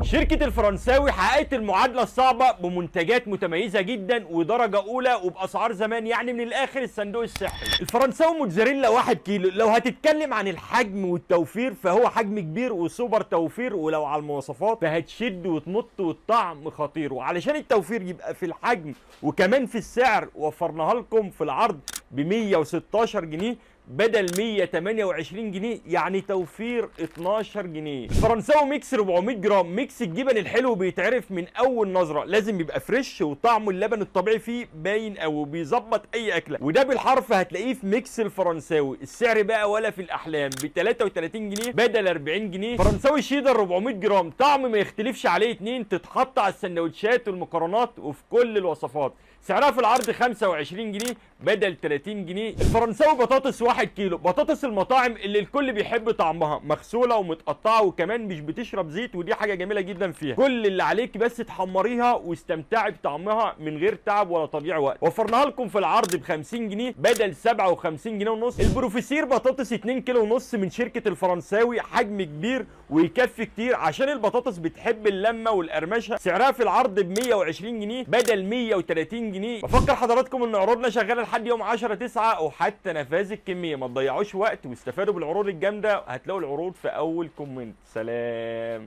شركة الفرنساوي حققت المعادلة الصعبة بمنتجات متميزة جدا ودرجة أولى وبأسعار زمان، يعني من الآخر الصندوق السحري. الفرنساوي موتزاريلا 1 كيلو، لو هتتكلم عن الحجم والتوفير فهو حجم كبير وسوبر توفير، ولو على المواصفات فهتشد وتمط والطعم خطير. وعلشان التوفير يبقى في الحجم وكمان في السعر وفرناها لكم في العرض ب 116 جنيه بدل 128 جنيه، يعني توفير 12 جنيه. الفرنساوي ميكس 400 جرام، ميكس الجبن الحلو بيتعرف من اول نظره، لازم يبقى فريش وطعمه اللبن الطبيعي فيه باين قوي وبيظبط اي اكله، وده بالحرف هتلاقيه في ميكس الفرنساوي. السعر بقى ولا في الاحلام، ب 33 جنيه بدل 40 جنيه. فرنساوي شيدر 400 جرام، طعم ما يختلفش عليه اتنين، تتحط على السندوتشات والمكرونات وفي كل الوصفات. سعرها في العرض 25 جنيه بدل 30 جنيه. الفرنساوي بطاطس 1 كيلو، بطاطس المطاعم اللي الكل بيحب طعمها، مغسوله ومتقطعه وكمان مش بتشرب زيت، ودي حاجه جميله جدا فيها. كل اللي عليك بس تحمريها واستمتعي بطعمها من غير تعب ولا تضييع وقت. وفرناها لكم في العرض ب 50 جنيه بدل 57 جنيه ونص. البروفيسير بطاطس 2 كيلو ونص من شركه الفرنساوي، حجم كبير ويكفي كتير عشان البطاطس بتحب اللمه والقرمشه. سعرها في العرض ب 120 جنيه بدل 130 جنيه. بفكر حضراتكم ان عروضنا شغاله لحد يوم 10/9 او حتى نفاذ الكميه، ما تضيعوش وقت واستفادوا بالعروض الجامده. هتلاقوا العروض في اول كومنت. سلام.